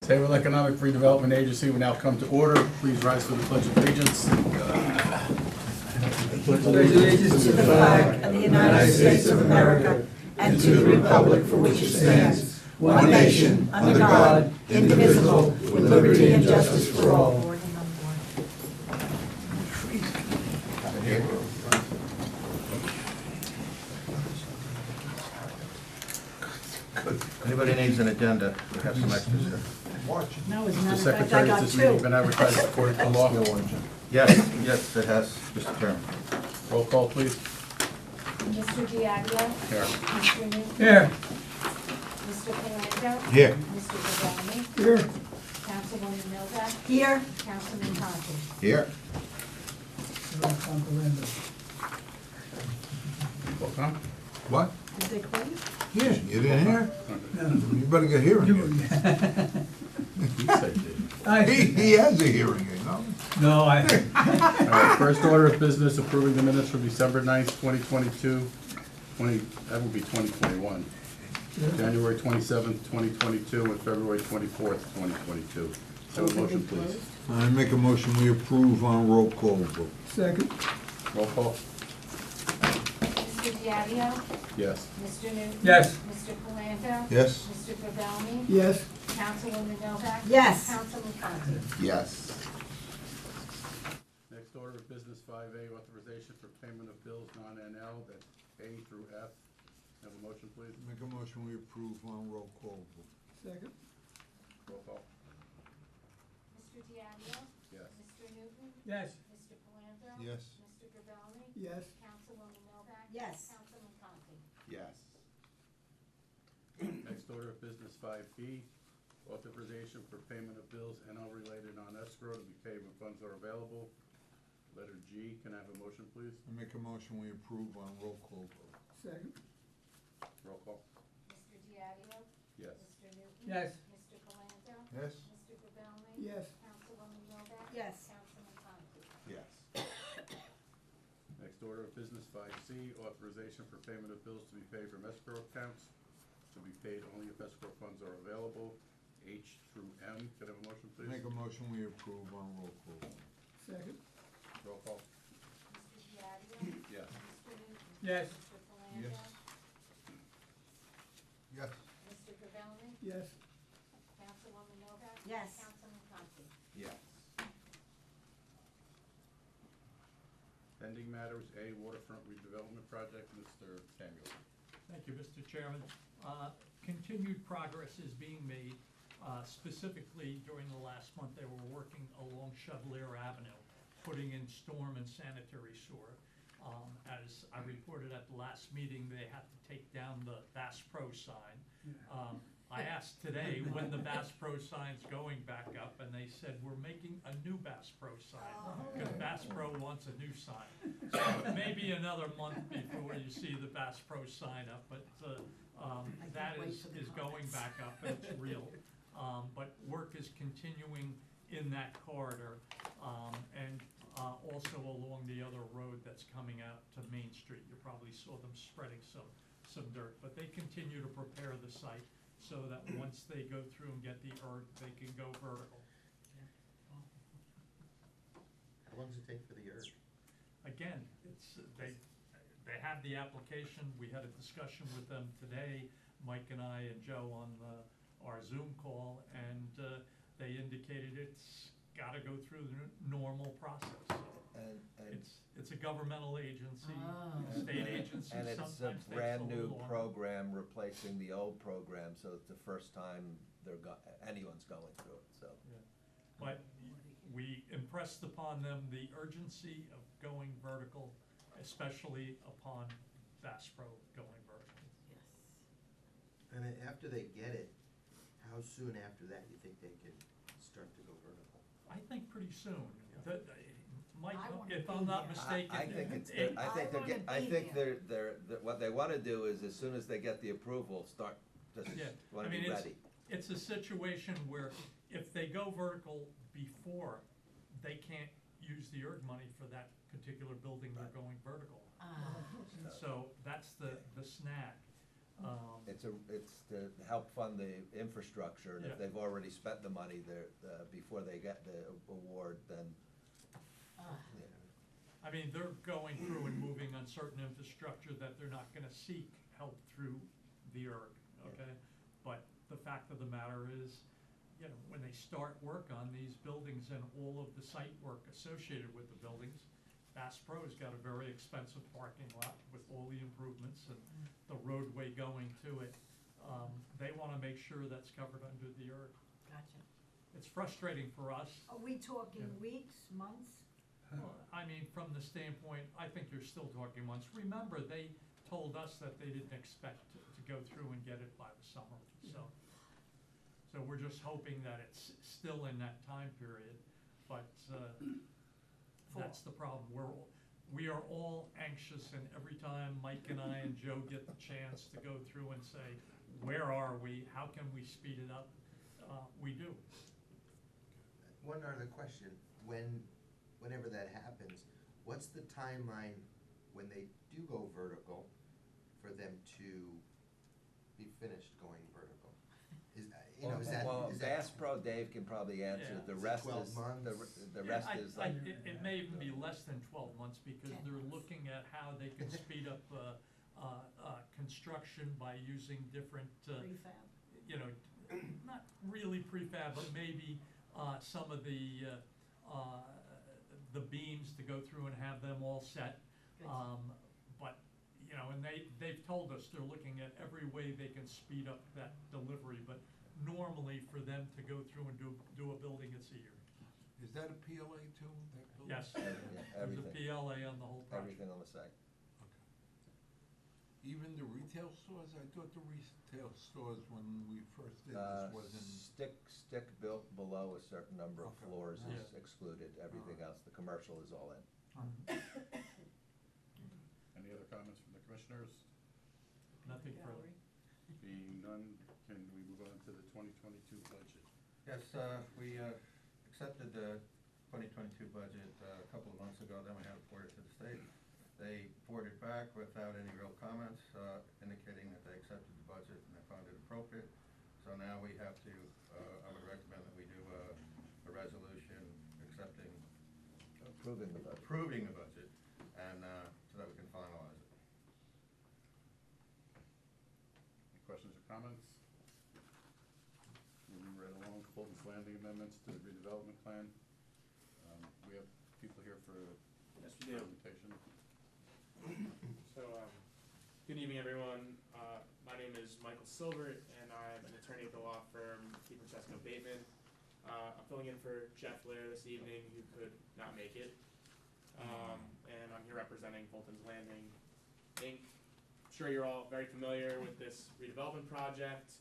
Table Economic Redevelopment Agency will now come to order. Please rise for the Pledge of Allegiance. Pledge allegiance to the flag of the United States of America and to the republic for which it stands, one nation, under God, indivisible, with liberty and justice for all. Anybody needs an agenda, we have some extras here. No, as a The matter of fact, I Secretary, got has this meeting two. been advertised according to law? Yes, it has, Mr. Chairman. Roll call, please. Mr. Diaglio? Here. Mr. Newton? Here. Mr. Palando? Here. Mr. Gravani? Here. Councilwoman Novak? Here. Councilman Conti? Here. Welcome. What? Did they call you? Yeah, you didn't hear? You better get hearing aid. He said did. He has a hearing aid, no? No, All right, first order of business, approving the minutes from December 9th, 2022. That will be 2021. January 27th, 2022, and February 24th, 2022. So a motion, please. I make a motion, we approve on roll call vote. Second. Roll call. Mr. Diaglio? Yes. Mr. Newton? Yes. Mr. Palando? Yes? Mr. Gravani? Yes. Councilwoman Novak? Yes. Councilman Conti? Yes. Next order of business, 5A, authorization for payment of bills non-NL, that's A through F. Have a motion, please. Make a motion, we approve on roll call vote. Second. Roll call. Mr. Diaglio? Yes. Mr. Newton? Yes. Mr. Palando? Yes. Mr. Gravani? Yes. Councilwoman Novak? Yes. Councilman Conti? Yes. Next order of business, 5B, authorization for payment of bills NL related on escrow to be paid when funds are available. Letter G, can I have a motion, please? I make a motion, we approve on roll call vote. Second. Roll call. Mr. Diaglio? Yes. Mr. Newton? Yes. Mr. Palando? Yes? Mr. Gravani? Yes. Councilwoman Novak? Yes. Councilman Conti? Yes. Next order of business, 5C, authorization for payment of bills to be paid from escrow accounts, to be paid only if escrow funds are available. H through M, can I have a motion, please? Make a motion, we approve on roll call vote. Second. Roll call. Mr. Diaglio? Yes. Mr. Newton? Yes. Mr. Palando? Yes. Yes? Mr. Gravani? Yes. Councilwoman Novak? Yes. Councilman Conti? Yes. Pending matters, A, waterfront redevelopment project, Mr. Samuel. Thank you, Mr. Chairman. Continued progress is being made. Specifically, during the last month, they were working along Chevalier Avenue, putting in storm and sanitary sewer. As I reported at the last meeting, they had to take down the Bass Pro sign. I asked today when the Bass Pro sign's going back up, and they said, we're making a new Bass Pro sign, because Bass Pro wants a new sign. So maybe another month before you see the Bass Pro sign up, but that is going back up, and it's real. But work is continuing in that corridor, and also along the other road that's coming out to Main Street. You probably saw them spreading some dirt, but they continue to prepare the site so that once they go through and get the earth, they can go vertical. How long does it take for the earth? Again, they have the application. We had a discussion with them today, Mike and I and Joe on our Zoom call, and they indicated it's got to go through the normal process. And It's a governmental agency, state agency. And it's a sometimes takes brand-new little longer. program replacing the old program, so it's the first time anyone's going through it, so. Yeah. But we impressed upon them the urgency of going vertical, especially upon Bass Pro going vertical. And then after they get it, how soon after that you think they can start to go vertical? I think pretty soon. Yeah. Mike, I wanna if be I'm not there. mistaken. I think what they wanna do is, as soon as they get the approval, Yeah, wanna I mean, be ready. it's a situation where if they go vertical before, they can't use the ERG money for that particular building they're going vertical. So that's the snag. It's to help fund the infrastructure, and Yeah. if they've already spent the money, before they get the award, then, yeah. I mean, they're going through and moving on certain infrastructure that they're not gonna seek help through the ERG, okay? But the fact of the matter is, you know, when they start work on these buildings and all of the site work associated with the buildings, Bass Pro's got a very expensive parking lot with all the improvements and the roadway going to it. They wanna make sure that's covered under the ERG. Gotcha. It's frustrating for us. Are we Yeah. talking weeks, months? Well, I mean, from the standpoint, I think you're still talking months. Remember, they told us that they didn't expect to go through and get it by the summer, so. So we're just hoping that it's still in that time period, but, that's the problem. We are all anxious, and every time Mike and I and Joe get the chance to go through and say, where are we? How can we speed it up? We do. One other question, whenever that happens, what's the timeline when they do go vertical for them to be finished going vertical? Is, Well, is Bass that? Pro, Dave can probably answer, Yeah. the Is it rest 12 is, months? the Yeah, rest is like. It may even be less than 12 months, because 10 they're months. looking at how they can speed up, construction by using different, Prefab? you know, not really prefab, but maybe, some of the beams to go through and have them all set. Good. But, you know, and they've told us they're looking at every way they can speed up that delivery, but normally for them to go through and do a building, it's a year. Is that a PLA too, that building? Yes, Yeah, there's a everything, PLA on the whole project. everything on the site. Okay. Even the retail stores? I thought the retail stores, when we first did this, wasn't. Stick built below a certain number of Okay. floors is Yeah. excluded, everything else, the commercial is all in. Any other comments from the commissioners? Nothing further. Gallery? Being none, can we move on to the 2022 budget? Yes, we accepted the 2022 budget a couple of months ago, then we had to forward it to the state. They forwarded it back without any real comments, indicating that they accepted the budget and they found it appropriate. So now we have to, I would recommend that we do a resolution accepting, Approving the budget. approving the budget, and so that we can finalize it. Any questions or comments? Moving right along, Fulton's Landing amendments to the redevelopment plan. We have people here for Yes, we do. presentation. So, good evening, everyone. My name is Michael Silbert, and I'm an attorney at the law firm T. Francesco Bateman. I'm filling in for Jeff Lair this evening, who could not make it. And I'm here representing Fulton's Landing, Inc. I'm sure you're all very familiar with this redevelopment project.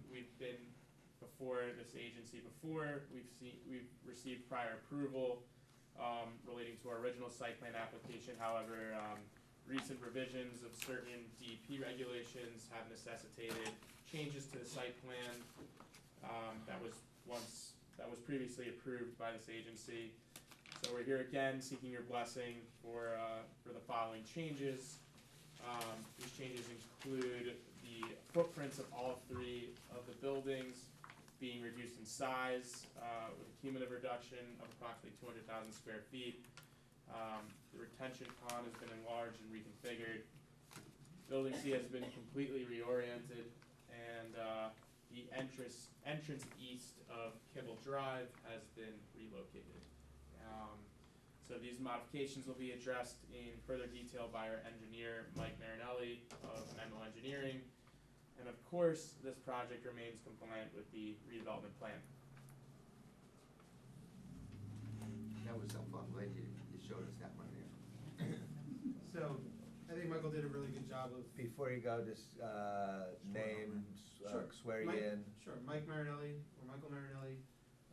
We've been before this agency before. We've received prior approval relating to our original site plan application. However, recent revisions of certain DEP regulations have necessitated changes to the site plan that was previously approved by this agency. So we're here again seeking your blessing for the following changes. These changes include the footprints of all three of the buildings being reduced in size with a cumulative reduction of approximately 200,000 square feet. The retention pond has been enlarged and reconfigured. Building C has been completely reoriented, and the entrance east of Kibble Drive has been relocated. So these modifications will be addressed in further detail by our engineer, Mike Marinelli of Menlo Engineering. And of course, this project remains compliant with the redevelopment plan. That was so fun, glad you showed us that one there. So, I think Michael did a really good job of. Before you go, just name, Sure. swear you Mike- in. Sure, Mike Marinelli, or Michael Marinelli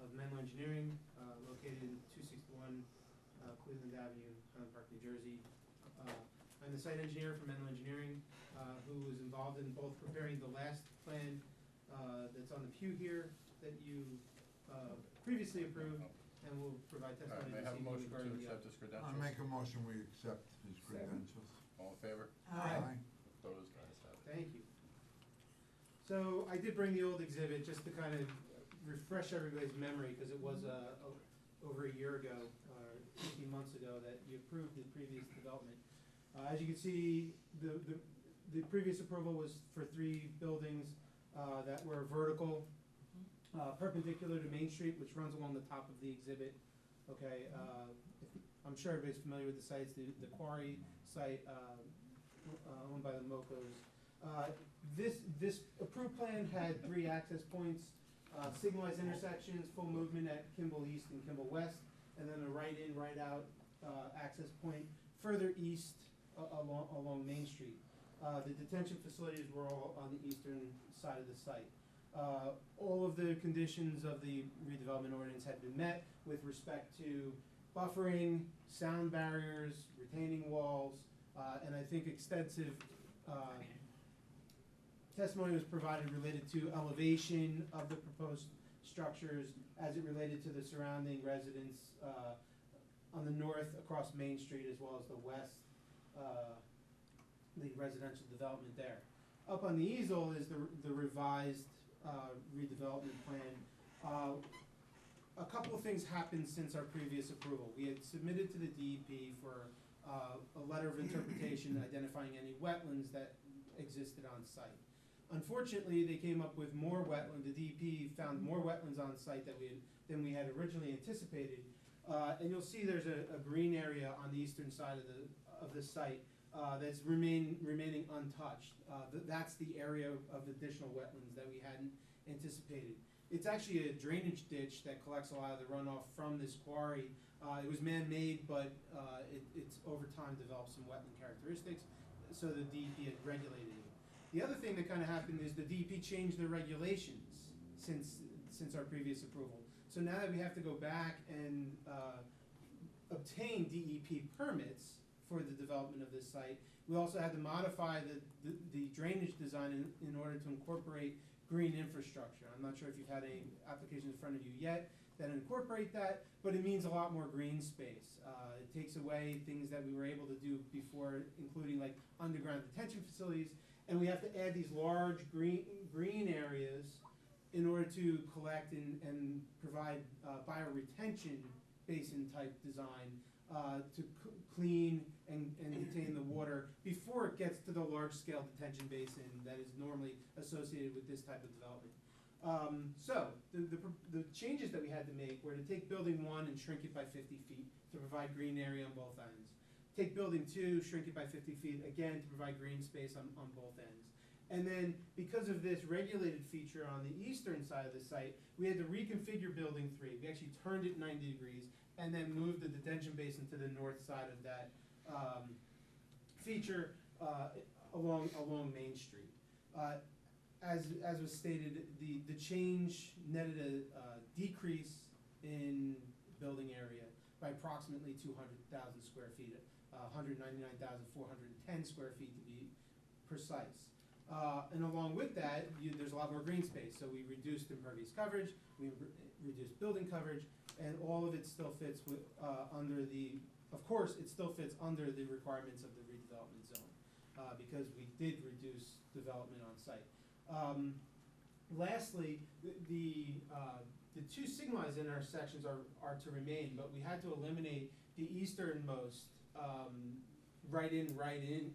of Menlo Engineering, located in 261 Cleveland Avenue, Highland Park, New Jersey. I'm the site engineer for Menlo Engineering, who was involved in both preparing the last plan that's on the pew here that you previously approved, and will provide All right, testimony may I this have a evening motion to regarding the. accept his I credentials? make a motion, we accept his credentials. All in favor? Aye. Opposed? Ayes have it. Thank you. So I did bring the old exhibit just to kind of refresh everybody's memory, because it was over a year ago, 18 months ago, that you approved the previous development. As you can see, the previous approval was for 3 buildings that were vertical, perpendicular to Main Street, which runs along the top of the exhibit. Okay, I'm sure everybody's familiar with the sites, the quarry site owned by the Mocos. This approved plan had 3 access points, signalized intersections, full movement at Kimball East and Kimball West, and then a right in, right out access point further east along Main Street. The detention facilities were all on the eastern side of the site. All of the conditions of the redevelopment ordinance had been met with respect to buffering, sound barriers, retaining walls, and I think extensive testimony was provided related to elevation of the proposed structures as it related to the surrounding residents on the north across Main Street, as well as the west, the residential development there. Up on the easel is the revised redevelopment plan. A couple of things happened since our previous approval. We had submitted to the DEP for a letter of interpretation identifying any wetlands that existed on site. Unfortunately, they came up with more wetland. The DEP found more wetlands on site than we had originally anticipated. And you'll see there's a green area on the eastern side of the site that's remaining untouched. That's the area of additional wetlands that we hadn't anticipated. It's actually a drainage ditch that collects a lot of the runoff from this quarry. It was man-made, but it's over time developed some wetland characteristics, so the DEP had regulated it. The other thing that kind of happened is the DEP changed their regulations since our previous approval. So now that we have to go back and obtain DEP permits for the development of this site, we also had to modify the drainage design in order to incorporate green infrastructure. I'm not sure if you've had any applications in front of you yet that incorporate that, but it means a lot more green space. It takes away things that we were able to do before, including like underground detention facilities, and we have to add these large green areas in order to collect and provide bioretention basin type design to clean and contain the water before it gets to the large scale detention basin that is normally associated with this type of development. So the changes that we had to make were to take building 1 and shrink it by 50 feet to provide green area on both ends. Take building 2, shrink it by 50 feet, again to provide green space on both ends. And then, because of this regulated feature on the eastern side of the site, we had to reconfigure building 3. We actually turned it 90 degrees and then moved the detention basin to the north side of that feature along Main Street. As was stated, the change netted a decrease in building area by approximately 200,000 square feet, 199,410 square feet to be precise. And along with that, there's a lot more green space. So we reduced impervious coverage, we reduced building coverage, and all of it still fits under the, of course, it still fits under the requirements of the redevelopment zone because we did reduce development on site. Lastly, the 2 signalized intersections are to remain, but we had to eliminate the easternmost right in,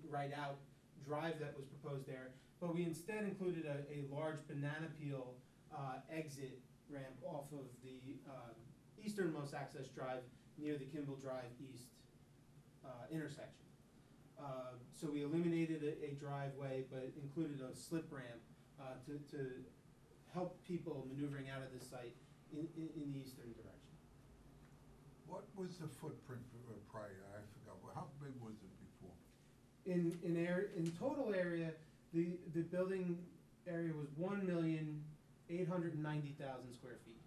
right out drive that was proposed there, but we instead included a large banana peel exit ramp off of the easternmost access drive near the Kimball Drive East intersection. So we eliminated a driveway, but included a slip ramp to help people maneuvering out of the site in the eastern direction. What was the footprint prior? I forgot. How big was it before? In total area, the building area was 1,890,000 square feet.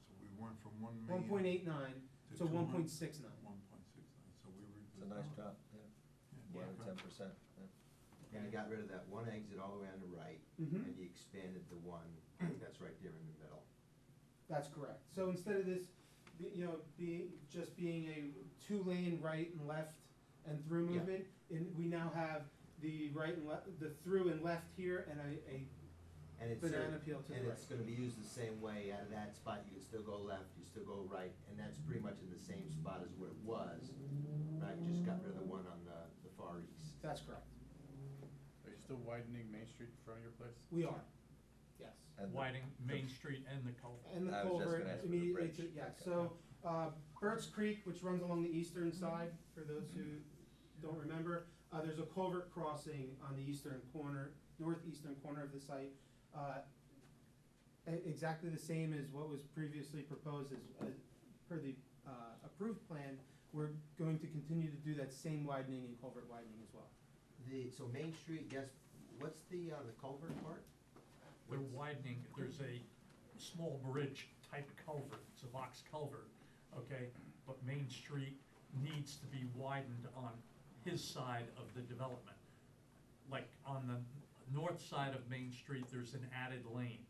So we went from 1,000,000. 1.89 to 1.69. 1.69. So we reduced. It's a nice drop, yeah. Yeah. More than 10%. And you got rid of that one exit all the way on the right, Mhm. and you expanded the one that's right there in the middle. That's correct. So instead of this, being a 2-lane right and left and through Yeah. movement, we now have the right and left, the through and left here, and a And it's banana peel to the and right. it's gonna be used the same way, out of that spot, you can still go left, you still go right, and that's pretty much in the same spot as what it was, right? You just got rid of the one on the far east. That's correct. Are you still widening Main Street in front of your place? We are, yes. And the- Widening Main Street and the culvert. And the I was just culvert gonna ask for the immediately bridge. to, yeah, Okay. so, Burt's Creek, which runs along the eastern side, for those who don't remember, there's a culvert crossing on the eastern corner, northeastern corner of the site. Exactly the same as what was previously proposed as per the, approved plan. We're going to continue to do that same widening and culvert widening as well. So Main Street, yes, what's the culvert part? They're What's- widening, there's a small bridge type culvert, it's a box culvert, okay? But Main Street needs to be widened on his side of the development. Like on the north side of Main Street, there's an added lane.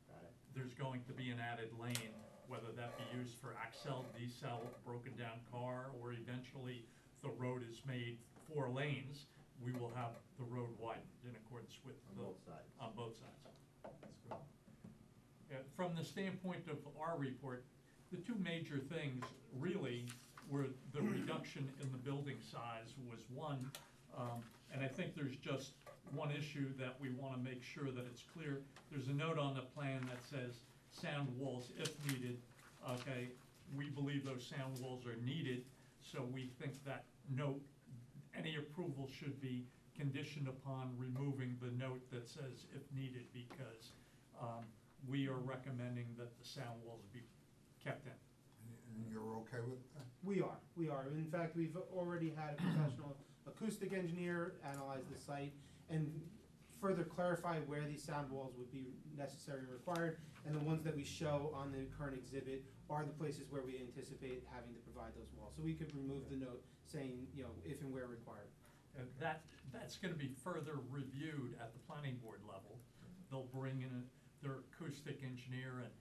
Got it. There's going to be an added lane, whether that be used for accel, decel, broken down car, or eventually the road is made 4 lanes, we will have the road widened in accordance with On the. both sides. On both sides. From the standpoint of our report, the two major things really were the reduction in the building size was one, and I think there's just one issue that we wanna make sure that it's clear. There's a note on the plan that says sound walls if needed, okay? We believe those sound walls are needed, so we think that note, any approval should be conditioned upon removing the note that says if needed, because we are recommending that the sound walls be kept in. And you're okay with that? We are. In fact, we've already had a professional acoustic engineer analyze the site and further clarify where these sound walls would be necessary or required. And the ones that we show on the current exhibit are the places where we anticipate having to provide those walls. So we could remove the note saying, you know, if and where required. And that's gonna be further reviewed at the planning board level. They'll bring in their acoustic engineer, and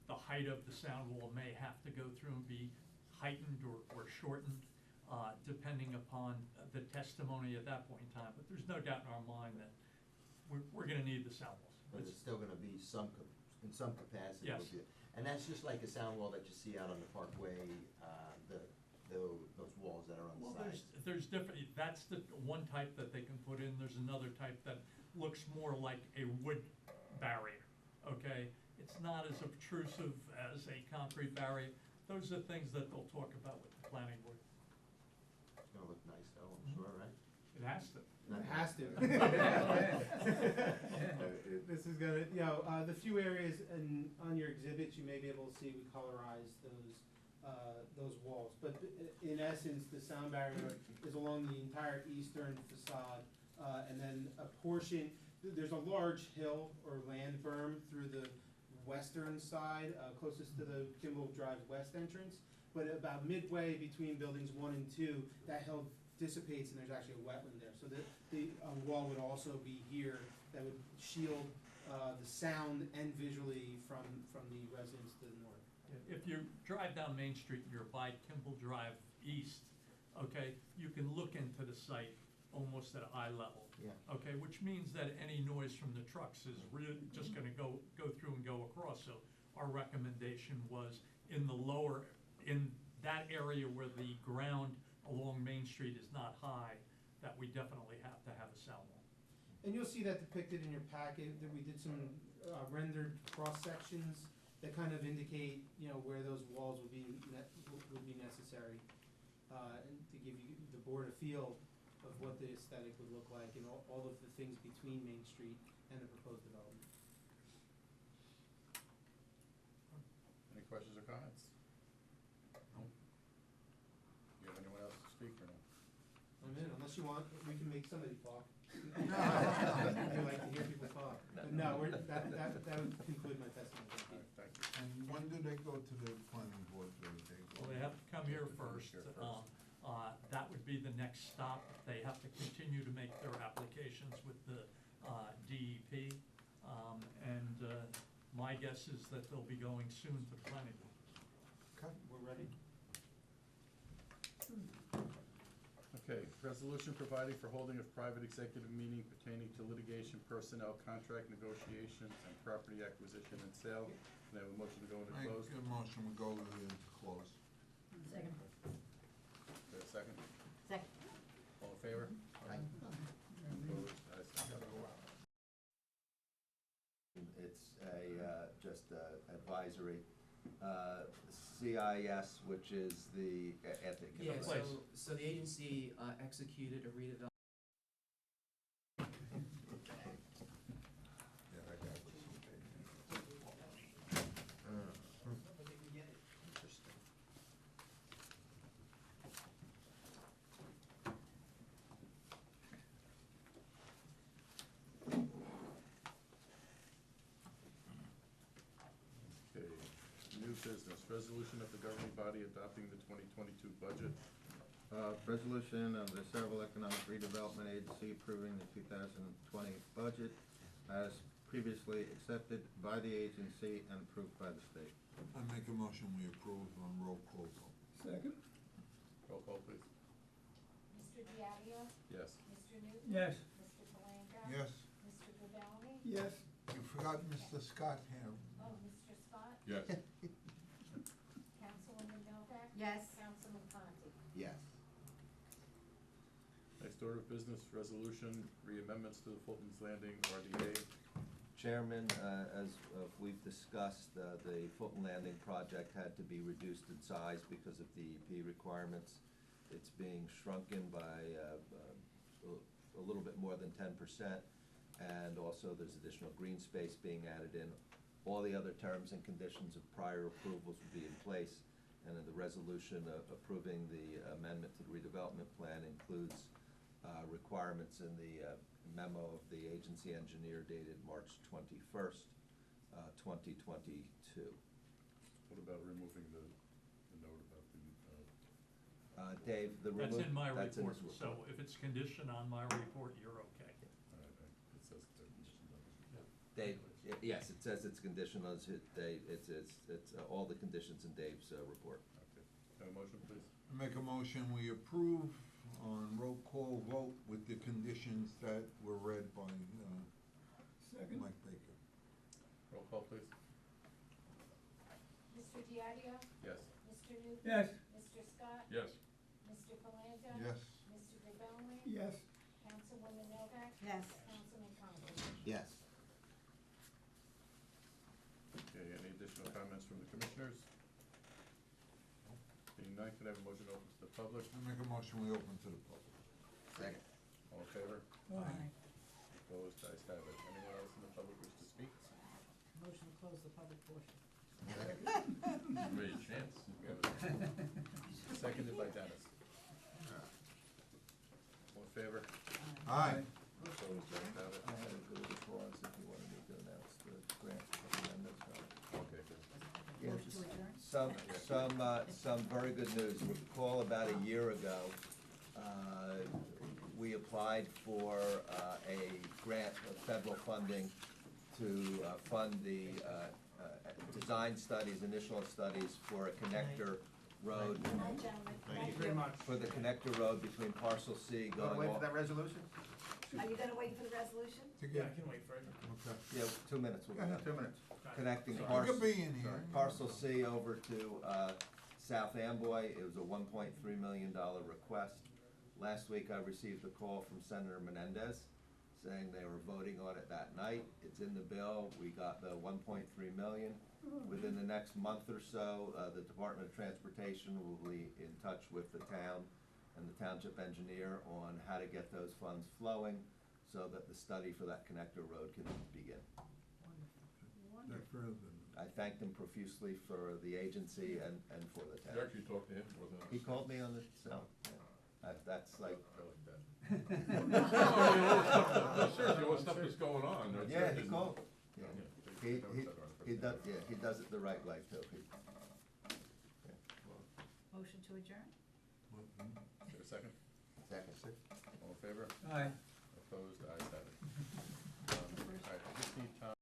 the height of the sound wall may have to go through and be heightened or shortened, depending upon the testimony at that point in time. But there's no doubt in our mind that we're gonna need the sound walls. But it's still gonna be in some capacity. Yes. will be- And that's just like a sound wall that you see out on the Parkway, those walls that are on Well, the sides. there's different, that's the one type that they can put in, there's another type that looks more like a wood barrier, okay? It's not as obtrusive as a concrete barrier. Those are things that they'll talk about with the planning board. It's gonna look nice though, I'm sure, right? It has to. It has to. This is gonna, you know, the few areas on your exhibits, you may be able to see we colorize those walls. But in essence, the sound barrier is along the entire eastern facade, and then a portion, there's a large hill or land berm through the western side, closest to the Kimball Drive west entrance. But about midway between buildings 1 and 2, that hill dissipates and there's actually a wetland there. So the wall would also be here that would shield the sound and visually from the residents to the north. If you drive down Main Street and you're by Kimball Drive East, okay, you can look into the site almost at eye level. Yeah. Okay, which means that any noise from the trucks is really just gonna go through and go across. So our recommendation was in that area where the ground along Main Street is not high, that we definitely have to have a sound wall. And you'll see that depicted in your packet, that we did some rendered cross-sections that kind of indicate, you know, where those walls would be necessary, and to give you, the board, a feel of what the aesthetic would look like and all of the things between Main Street and the proposed development. Any questions or comments? No. You have anyone else to speak or no? I'm in, unless you want, we can make somebody talk. I like to hear people talk. But no, that would conclude my testimony. Thank you. All right, thank you. And when do they go to the planning board for the day? Well, they have to come here first. Here first. That would be the next stop. They have to continue to make their applications with the DEP. And my guess is that they'll be going soon to the planning board. Okay. We're ready? Okay, resolution providing for holding of private executive meeting pertaining to litigation, personnel, contract negotiations, and property acquisition and sale. Can I have a motion to go into Make closed? a motion, we go into close. Second. Is there a second? Second. All in favor? Aye. Opposed? Ayes have it. It's just advisory. CIS, which is the, Anthony, can you Yeah, explain? so the agency executed a redevelopment Yeah, I got it. Interesting. Okay, new business, resolution of the governing body adopting the 2022 budget. Resolution of the Several Economic Redevelopment Agency approving the 2020 budget as previously accepted by the agency and approved by the state. I make a motion, we approve on roll call vote. Second. Roll call, please. Mr. Diadio? Yes. Mr. Newton? Yes. Mr. Palanga? Yes, Mr. Gabelli? Yes. you forgot Mr. Scott here. Oh, Mr. Scott? Yes. Councilwoman Novak? Yes. Councilman Conti? Yes. Next order of business, resolution, re-amendments to the Fulton's Landing RDA. Chairman, as we've discussed, the Fulton Landing project had to be reduced in size because of DEP requirements. It's being shrunken by a little bit more than 10%, and also there's additional green space being added in. All the other terms and conditions of prior approvals will be in place, and then the resolution approving the amendment to the redevelopment plan includes requirements in the memo of the agency engineer dated March 21st, 2022. What about removing the note about the, Dave, the That's remove. in my that's in report, his so if it's conditioned on my report, you're okay. it says the condition of it. Dave, yes, it says it's conditional, it's all the conditions in Dave's report. Okay. Have a motion, please? I make a motion, we approve on roll call vote with the conditions that were read by Mike Baker. Roll call, please. Mr. Diadio? Yes. Mr. Newton? Yes. Mr. Scott? Yes. Mr. Palanga? Yes, Mr. Gabelli? Yes. Councilwoman Novak? Yes. Councilman Conti? Yes. Okay, any additional comments from the commissioners? Being none, can I have a motion to open to the public? I make a motion, we open to the public. Second. All in favor? Aye. Opposed? Ayes have it. Anyone else in the public wish to speak? Motion to close the public portion. Great chance. Seconded by Dennis. All in favor? Aye. Opposed? Ayes have it. I had a good clause if you wanted me to announce the grant amendments. Okay, good. Yeah, Motion just to adjourn? some very good news. Recall about a year ago, we applied for a grant of federal funding to fund the design studies, initial studies for a connector road, Good night, gentlemen. Thank you very much. for the connector road between parcel C Gonna going wait for off. that resolution? Are you gonna wait for the resolution? To Yeah, I get, can wait for it. okay. Yeah, 2 minutes. We'll Go be ahead, done. 2 minutes. Connecting You parcel. could be in here. Parcel C over to South Amboy. It was a $1.3 million request. Last week, I received a call from Senator Menendez saying they were voting on it that night. It's in the bill. We got the $1.3 million. Within the next month or so, the Department of Transportation will be in touch with the town and the township engineer on how to get those funds flowing so that the study for that connector road can begin. That further than. I thanked him profusely for the agency and for the town. You actually talked to him, wasn't it? He called me on the cell. That's like, I like that. Seriously, what stuff is going on? It's- yeah, he it's- called. Yeah. Yeah. He does, yeah, he does it the right way too. Motion to adjourn? Is there a second? Second. All in favor? Aye. Opposed? Ayes have it. All right, I just need Tom